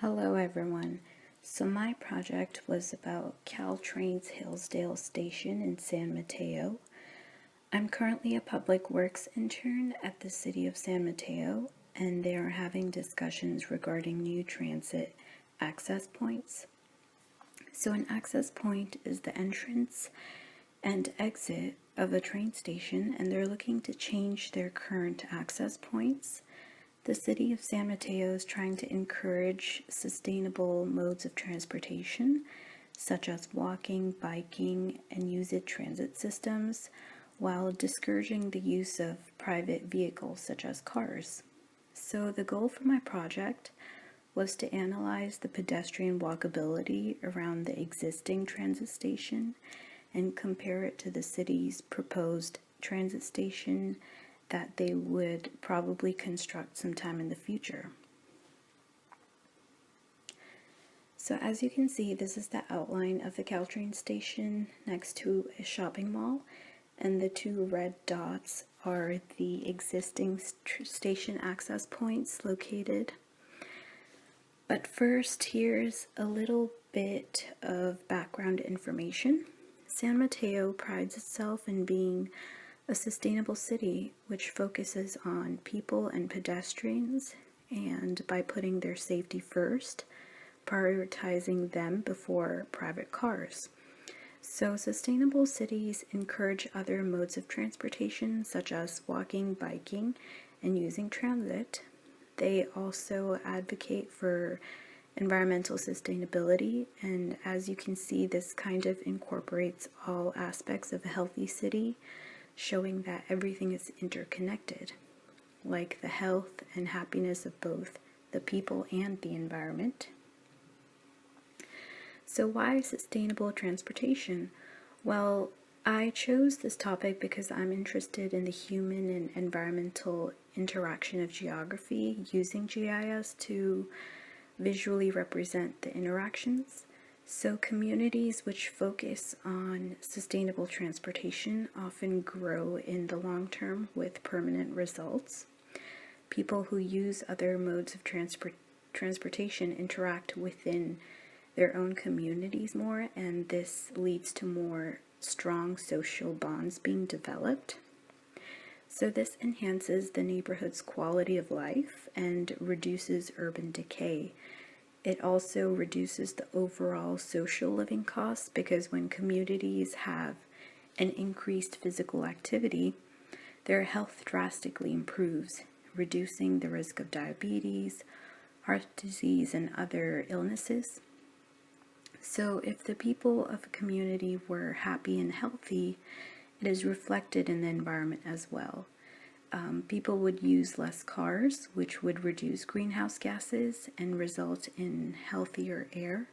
Hello everyone. So my project was about Caltrain's Hillsdale station in San Mateo. I'm currently a public works intern at the city of San Mateo, and they are having discussions regarding new transit access points. So an access point is the entrance and exit of a train station, and they're looking to change their current access points. The city of San Mateo is trying to encourage sustainable modes of transportation, such as walking, biking, and use-it transit systems, while discouraging the use of private vehicles such as cars. So the goal for my project was to analyze the pedestrian walkability around the existing transit station and compare it to the city's proposed transit station that they would probably construct sometime in the future. So as you can see, this is the outline of the Caltrain station next to a shopping mall, and the two red dots are the existing station access points located. But first, here's a little bit of background information. San Mateo prides itself in being a sustainable city which focuses on people and pedestrians, and by putting their safety first, prioritizing them before private cars. So sustainable cities encourage other modes of transportation such as walking, biking, and using transit. They also advocate for environmental sustainability, and as you can see, this kind of incorporates all aspects of a healthy city, showing that everything is interconnected, like the health and happiness of both the people and the environment. So why sustainable transportation? Well, I chose this topic because I'm interested in the human and environmental interaction of geography using GIS to visually represent the interactions. So communities which focus on sustainable transportation often grow in the long term with permanent results. People who use other modes of transportation interact within their own communities more, and this leads to more strong social bonds being developed. So this enhances the neighborhood's quality of life and reduces urban decay. It also reduces the overall social living costs, because when communities have an increased physical activity, their health drastically improves, reducing the risk of diabetes, heart disease, and other illnesses. So if the people of a community were happy and healthy, it is reflected in the environment as well. People would use less cars, which would reduce greenhouse gases and result in healthier air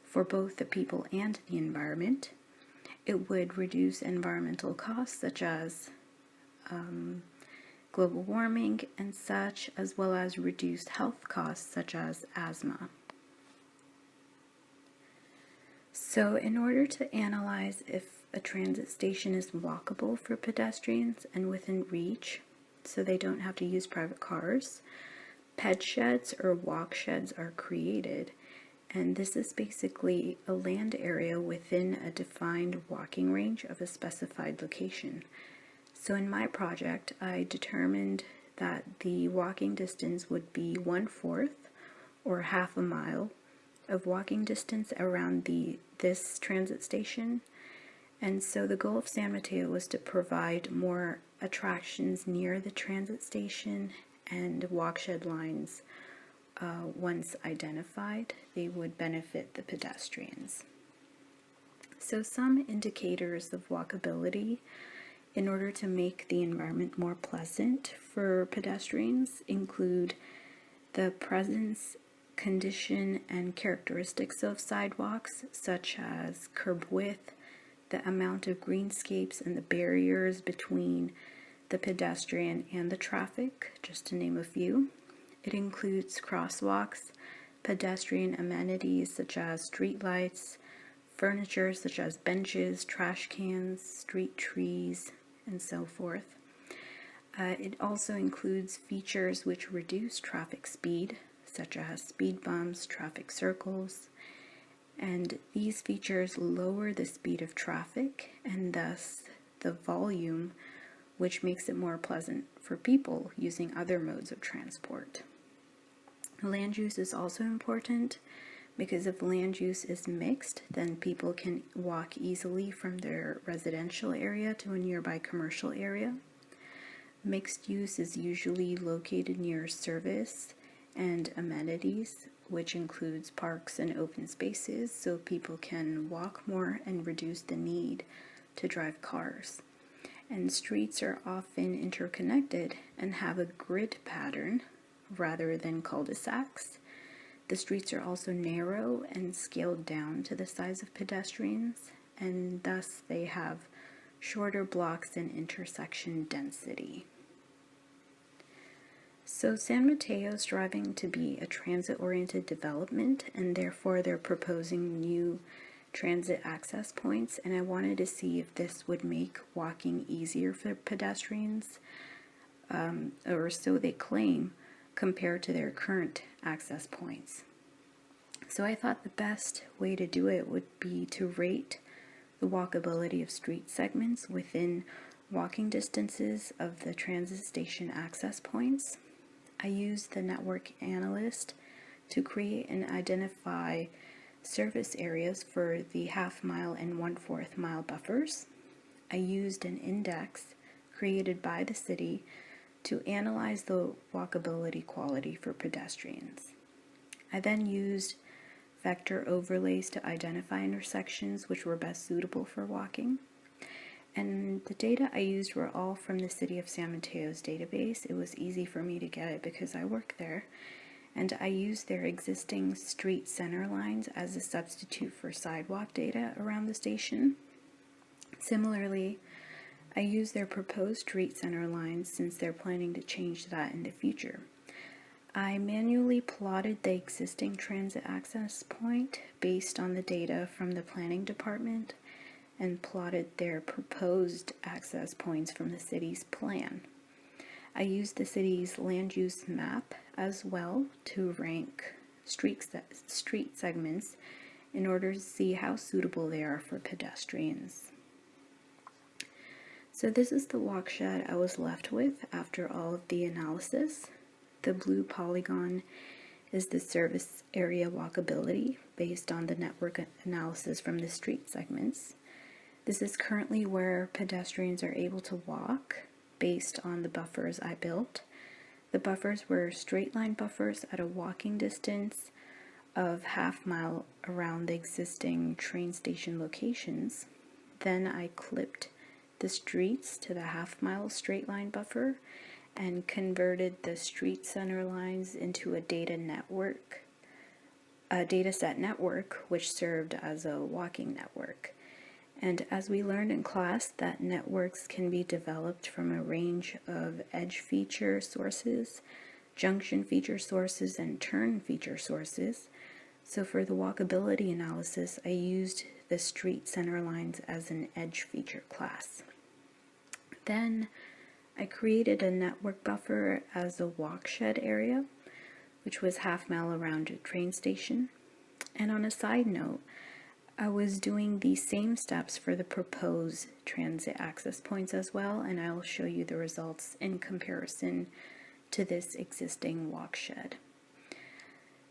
for both the people and the environment. It would reduce environmental costs such as global warming and such, as well as reduced health costs such as asthma. So in order to analyze if a transit station is walkable for pedestrians and within reach, so they don't have to use private cars, ped sheds or walk sheds are created, and this is basically a land area within a defined walking range of a specified location. So in my project, I determined that the walking distance would be 1/4 or half a mile of walking distance around this transit station. And so the goal of San Mateo was to provide more attractions near the transit station, and walkshed lines, once identified, they would benefit the pedestrians. So some indicators of walkability in order to make the environment more pleasant for pedestrians include the presence, condition, and characteristics of sidewalks, such as curb width, the amount of greenscapes and the barriers between the pedestrian and the traffic, just to name a few. It includes crosswalks, pedestrian amenities such as streetlights, furniture such as benches, trash cans, street trees, and so forth. It also includes features which reduce traffic speed, such as speed bumps, traffic circles, and these features lower the speed of traffic and thus the volume, which makes it more pleasant for people using other modes of transport. Land use is also important because if land use is mixed, then people can walk easily from their residential area to a nearby commercial area. Mixed use is usually located near service and amenities, which includes parks and open spaces, so people can walk more and reduce the need to drive cars. And streets are often interconnected and have a grid pattern rather than cul-de-sacs. The streets are also narrow and scaled down to the size of pedestrians, and thus they have shorter blocks and intersection density. So San Mateo is striving to be a transit-oriented development, and therefore they're proposing new transit access points, and I wanted to see if this would make walking easier for pedestrians, or so they claim, compared to their current access points. So I thought the best way to do it would be to rate the walkability of street segments within walking distances of the transit station access points. I used the network analyst to create and identify service areas for the half-mile and 1/4 mile buffers. I used an index created by the city to analyze the walkability quality for pedestrians. I then used vector overlays to identify intersections which were best suitable for walking. And the data I used were all from the City of San Mateo's database. It was easy for me to get it because I work there. And I used their existing street center lines as a substitute for sidewalk data around the station. Similarly, I used their proposed street center lines since they're planning to change that in the future. I manually plotted the existing transit access point based on the data from the planning department and plotted their proposed access points from the city's plan. I used the city's land use map as well to rank street segments in order to see how suitable they are for pedestrians. So this is the walkshed I was left with after all of the analysis. The blue polygon is the service area walkability based on the network analysis from the street segments. This is currently where pedestrians are able to walk based on the buffers I built. The buffers were straight line buffers at a walking distance of half-mile around the existing train station locations. Then I clipped the streets to the half-mile straight line buffer and converted the street center lines into a data set network, which served as a walking network. And as we learned in class, that networks can be developed from a range of edge feature sources, junction feature sources, and turn feature sources. So for the walkability analysis, I used the street center lines as an edge feature class. Then I created a network buffer as a walkshed area, which was half-mile around a train station. And on a side note, I was doing the same steps for the proposed transit access points as well, and I will show you the results in comparison to this existing walkshed.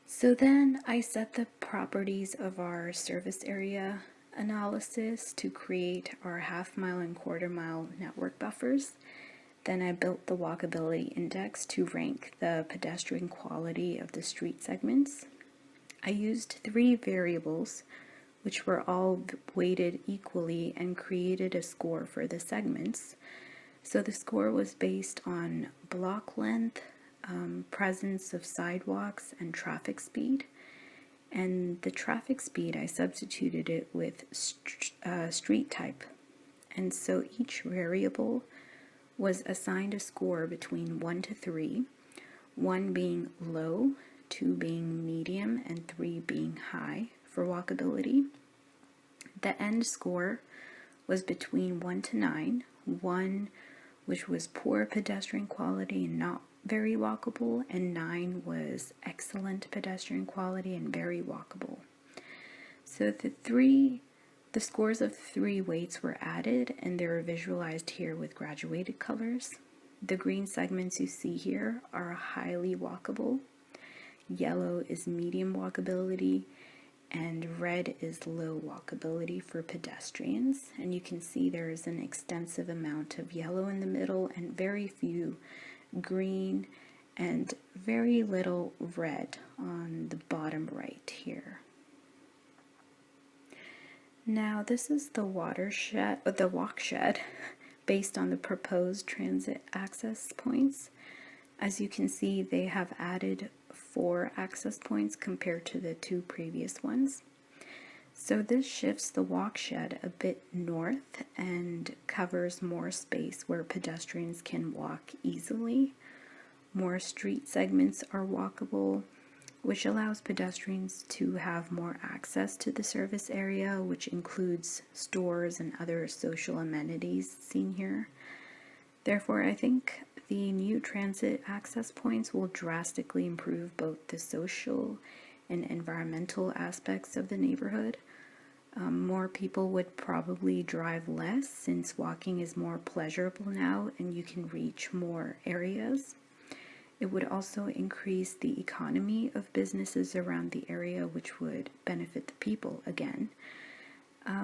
So then I set the properties of our service area analysis to create our half-mile and quarter-mile network buffers. Then I built the walkability index to rank the pedestrian quality of the street segments. I used 3 variables which were all weighted equally and created a score for the segments. So the score was based on block length, presence of sidewalks, and traffic speed. And the traffic speed, I substituted it with street type. And so each variable was assigned a score between 1 to 3, 1 being low, 2 being medium, and 3 being high for walkability. The end score was between 1 to 9, 1 which was poor pedestrian quality and not very walkable, and 9 was excellent pedestrian quality and very walkable. So the scores of 3 weights were added, and they're visualized here with graduated colors. The green segments you see here are highly walkable, yellow is medium walkability, and red is low walkability for pedestrians. And you can see there is an extensive amount of yellow in the middle and very few green and very little red on the bottom right here. Now this is the walkshed based on the proposed transit access points. As you can see, they have added 4 access points compared to the 2 previous ones. So this shifts the walkshed a bit north and covers more space where pedestrians can walk easily. More street segments are walkable, which allows pedestrians to have more access to the service area, which includes stores and other social amenities seen here. Therefore, I think the new transit access points will drastically improve both the social and environmental aspects of the neighborhood. More people would probably drive less since walking is more pleasurable now and you can reach more areas. It would also increase the economy of businesses around the area, which would benefit the people again.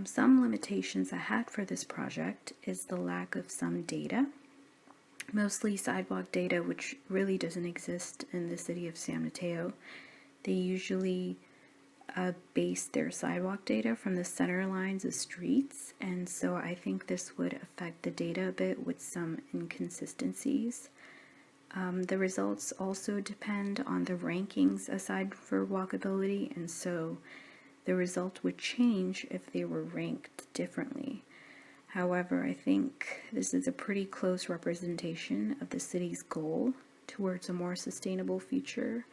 Some limitations I had for this project is the lack of some data, mostly sidewalk data, which really doesn't exist in the city of San Mateo. They usually base their sidewalk data from the center lines of streets, and so I think this would affect the data a bit with some inconsistencies. The results also depend on the rankings aside for walkability, and so the result would change if they were ranked differently. However, I think this is a pretty close representation of the city's goal towards a more sustainable future,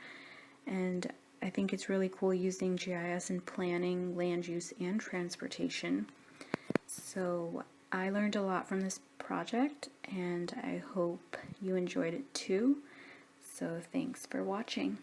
and I think it's really cool using GIS in planning, land use, and transportation. So I learned a lot from this project, and I hope you enjoyed it too. So thanks for watching.